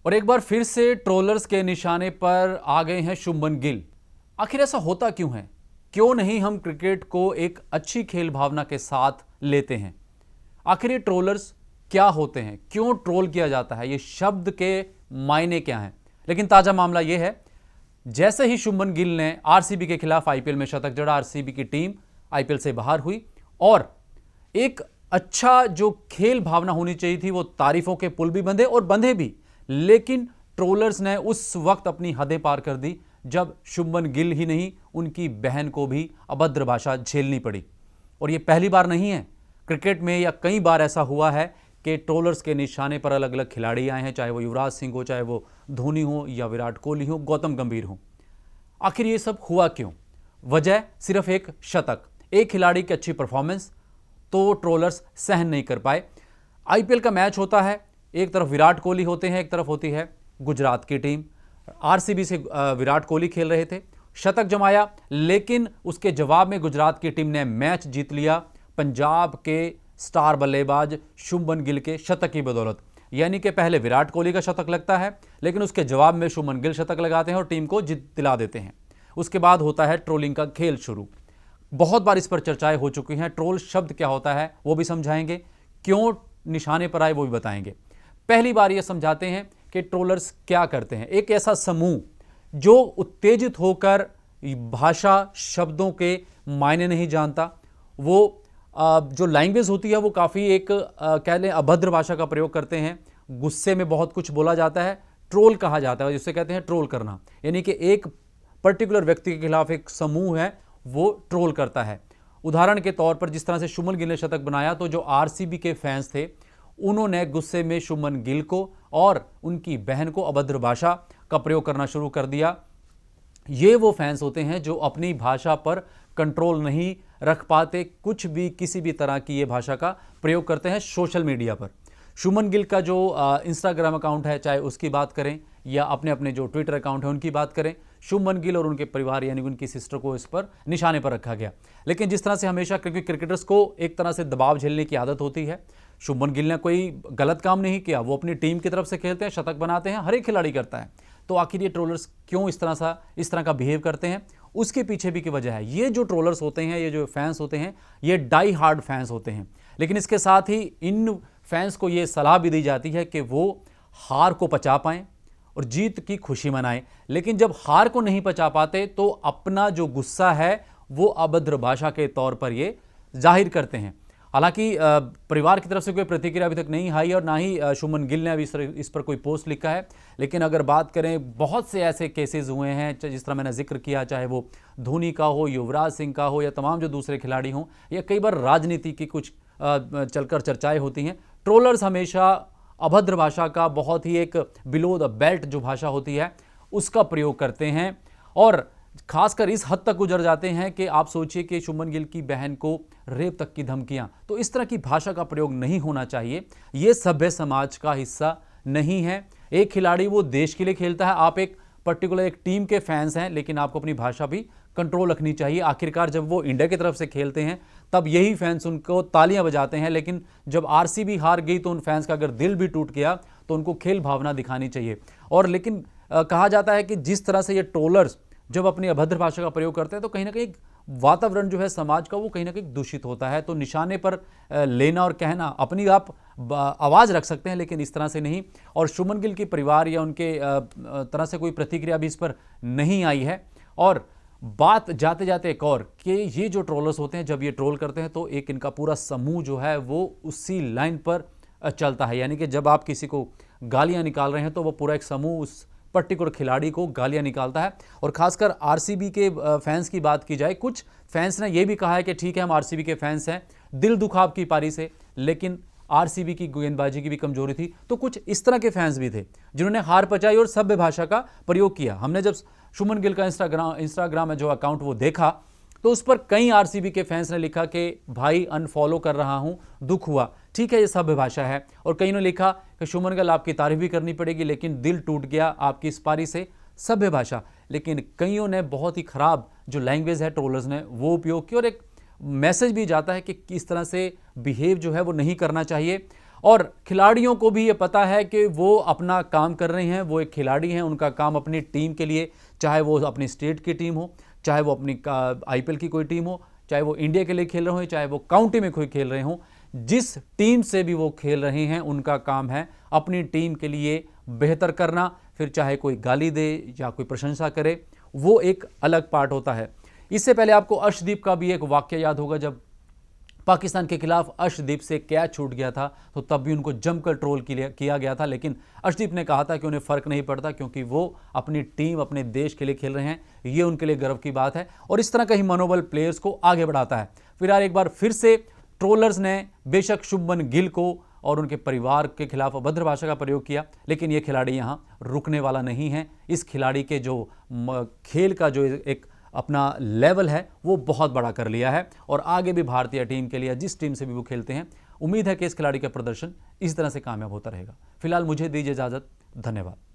और एक बार फिर से ट्रोलर्स के निशाने पर आ गए हैं शुभमन गिल। आखिर ऐसा होता क्यों है? क्यों नहीं हम क्रिकेट को एक अच्छी खेल भावना के साथ लेते हैं? आखिर ये ट्रोलर्स क्या होते हैं? क्यों ट्रोल किया जाता है? ये शब्द के मायने क्या हैं? लेकिन ताजा मामला यह है, जैसे ही शुभमन गिल ने आरसीबी के खिलाफ आईपीएल में शतक जड़ा, आरसीबी की टीम आईपीएल से बाहर हुई और एक अच्छा जो खेल भावना होनी चाहिए थी वो तारीफों के पुल भी बंधे और बंधे भी, लेकिन ट्रोलर्स ने उस वक्त अपनी हदें पार कर दी जब शुभमन गिल ही नहीं उनकी बहन को भी अभद्र भाषा झेलनी पड़ी। और ये पहली बार नहीं है, क्रिकेट में या कई बार ऐसा हुआ है कि ट्रोलर्स के निशाने पर अलग अलग खिलाड़ी आए हैं, चाहे वो युवराज सिंह हो, चाहे वो धोनी हो या विराट कोहली हो, गौतम गंभीर हो। आखिर ये सब हुआ क्यों? वजह सिर्फ एक शतक, एक खिलाड़ी की अच्छी परफॉर्मेंस, तो ट्रोलर्स सहन नहीं कर पाए। आईपीएल का मैच होता है, एक तरफ विराट कोहली होते हैं, एक तरफ होती है गुजरात की टीम। आरसीबी से विराट कोहली खेल रहे थे, शतक जमाया, लेकिन उसके जवाब में गुजरात की टीम ने मैच जीत लिया पंजाब के स्टार बल्लेबाज शुभमन गिल के शतक की बदौलत। यानी कि पहले विराट कोहली का शतक लगता है, लेकिन उसके जवाब में शुभमन गिल शतक लगाते हैं और टीम को जीत दिला देते हैं। उसके बाद होता है ट्रोलिंग का खेल शुरू। बहुत बार इस पर चर्चाएं हो चुकी हैं। ट्रोल शब्द क्या होता है वो भी समझाएंगे, क्यों निशाने पर आए वो भी बताएंगे। पहली बार ये समझाते हैं कि ट्रोलर्स क्या करते हैं। एक ऐसा समूह जो उत्तेजित होकर भाषा शब्दों के मायने नहीं जानता, वो जो लैंग्वेज होती है वो काफ़ी एक कह लें अभद्र भाषा का प्रयोग करते हैं। गुस्से में बहुत कुछ बोला जाता है, ट्रोल कहा जाता है, जिसे कहते हैं ट्रोल करना। यानी कि एक पर्टिकुलर व्यक्ति के खिलाफ एक समूह है वो ट्रोल करता है। उदाहरण के तौर पर जिस तरह से शुभमन गिल ने शतक बनाया, तो जो आरसीबी के फैंस थे उन्होंने गुस्से में शुभमन गिल को और उनकी बहन को अभद्र भाषा का प्रयोग करना शुरू कर दिया। ये वो फैंस होते हैं जो अपनी भाषा पर कंट्रोल नहीं रख पाते, कुछ भी किसी भी तरह की ये भाषा का प्रयोग करते हैं सोशल मीडिया पर। शुभमन गिल का जो इंस्टाग्राम अकाउंट है, चाहे उसकी बात करें या अपने अपने जो ट्विटर अकाउंट है उनकी बात करें, शुभमन गिल और उनके परिवार यानी उनकी सिस्टर को इस पर निशाने पर रखा गया। लेकिन जिस तरह से हमेशा क्योंकि क्रिकेटर्स को एक तरह से दबाव झेलने की आदत होती है, शुभमन गिल ने कोई गलत काम नहीं किया, वो अपनी टीम की तरफ से खेलते हैं, शतक बनाते हैं, हर एक खिलाड़ी करता है। तो आखिर ये ट्रोलर्स क्यों इस तरह का बिहेव करते हैं, उसके पीछे भी की वजह है। ये जो ट्रोलर्स होते हैं, ये जो फैंस होते हैं, ये डाई हार्ड फैंस होते हैं। लेकिन इसके साथ ही इन फैंस को ये सलाह भी दी जाती है कि वो हार को पचा पाएं और जीत की खुशी मनाएं। लेकिन जब हार को नहीं पचा पाते तो अपना जो गुस्सा है वो अभद्र भाषा के तौर पर ये जाहिर करते हैं। हालांकि परिवार की तरफ से कोई प्रतिक्रिया अभी तक नहीं आई और ना ही शुभमन गिल ने अभी इस पर कोई पोस्ट लिखा है। लेकिन अगर बात करें, बहुत से ऐसे केसेस हुए हैं जिस तरह मैंने जिक्र किया, चाहे वो धोनी का हो, युवराज सिंह का हो या तमाम जो दूसरे खिलाड़ी हों, या कई बार राजनीति की कुछ चलकर चर्चाएं होती हैं। ट्रोलर्स हमेशा अभद्र भाषा का, बहुत ही एक बिलो द बेल्ट जो भाषा होती है उसका प्रयोग करते हैं और खासकर इस हद तक गुजर जाते हैं कि आप सोचिए कि शुभमन गिल की बहन को रेप तक की धमकियां। तो इस तरह की भाषा का प्रयोग नहीं होना चाहिए, ये सभ्य समाज का हिस्सा नहीं है। एक खिलाड़ी वो देश के लिए खेलता है, आप एक पर्टिकुलर एक टीम के फैंस हैं, लेकिन आपको अपनी भाषा भी कंट्रोल रखनी चाहिए। आखिरकार जब वो इंडिया की तरफ से खेलते हैं तब यही फैंस उनको तालियां बजाते हैं, लेकिन जब आरसीबी हार गई तो उन फैंस का अगर दिल भी टूट गया तो उनको खेल भावना दिखानी चाहिए। और लेकिन कहा जाता है कि जिस तरह से ये ट्रोलर्स जब अपनी अभद्र भाषा का प्रयोग करते हैं तो कहीं ना कहीं वातावरण जो है समाज का वो कहीं ना कहीं दूषित होता है। तो निशाने पर लेना और कहना, अपनी आप आवाज़ रख सकते हैं लेकिन इस तरह से नहीं। और शुभमन गिल के परिवार या उनके तरह से कोई प्रतिक्रिया भी इस पर नहीं आई है। और बात जाते जाते एक और कि ये जो ट्रोलर्स होते हैं जब ये ट्रोल करते हैं तो एक इनका पूरा समूह जो है वो उसी लाइन पर चलता है। यानी कि जब आप किसी को गालियाँ निकाल रहे हैं तो वो पूरा एक समूह उस पर्टिकुलर खिलाड़ी को गालियां निकालता है। और खासकर आरसीबी के फैंस की बात की जाए, कुछ फैंस ने यह भी कहा है कि ठीक है हम आरसीबी के फैंस हैं, दिल दुखा आपकी पारी से, लेकिन आरसीबी की गेंदबाजी की भी कमजोरी थी। तो कुछ इस तरह के फैंस भी थे जिन्होंने हार पचाई और सभ्य भाषा का प्रयोग किया। हमने जब शुभमन गिल का इंस्टाग्राम में जो अकाउंट वो देखा तो उस पर कई आरसीबी के फैंस ने लिखा कि भाई अनफॉलो कर रहा हूं, दुख हुआ। ठीक है, ये सभ्य भाषा है। और कई ने लिखा कि शुभमन गिल आपकी तारीफ भी करनी पड़ेगी लेकिन दिल टूट गया आपकी इस पारी से, सभ्य भाषा। लेकिन कईयों ने बहुत ही खराब जो लैंग्वेज है ट्रोलर्स ने वो उपयोग की और एक मैसेज भी जाता है कि किस तरह से बिहेव जो है वो नहीं करना चाहिए। और खिलाड़ियों को भी ये पता है कि वो अपना काम कर रहे हैं, वो एक खिलाड़ी हैं, उनका काम अपनी टीम के लिए, चाहे वो अपनी स्टेट की टीम हो, चाहे वो अपनी आईपीएल की कोई टीम हो, चाहे वो इंडिया के लिए खेल रहे हो, चाहे वो काउंटी में कोई खेल रहे हो, जिस टीम से भी वो खेल रहे हैं उनका काम है अपनी टीम के लिए बेहतर करना। फिर चाहे कोई गाली दे या कोई प्रशंसा करे, वो एक अलग पार्ट होता है। इससे पहले आपको अर्शदीप का भी एक वाक्य याद होगा, जब पाकिस्तान के खिलाफ अर्शदीप से कैच छूट गया था तो तब भी उनको जमकर ट्रोल किया गया था, लेकिन अर्शदीप ने कहा था कि उन्हें फ़र्क नहीं पड़ता क्योंकि वो अपनी टीम, अपने देश के लिए खेल रहे हैं, ये उनके लिए गर्व की बात है। और इस तरह का ही मनोबल प्लेयर्स को आगे बढ़ाता है। फिर यार एक बार फिर से ट्रोलर्स ने बेशक शुभमन गिल को और उनके परिवार के खिलाफ अभद्र भाषा का प्रयोग किया, लेकिन ये खिलाड़ी यहाँ रुकने वाला नहीं है। इस खिलाड़ी के जो खेल का जो एक अपना लेवल है वो बहुत बड़ा कर लिया है और आगे भी भारतीय टीम के लिए जिस टीम से भी वो खेलते हैं, उम्मीद है कि इस खिलाड़ी का प्रदर्शन इस तरह से कामयाब होता रहेगा। फिलहाल मुझे दीजिए इजाज़त। धन्यवाद।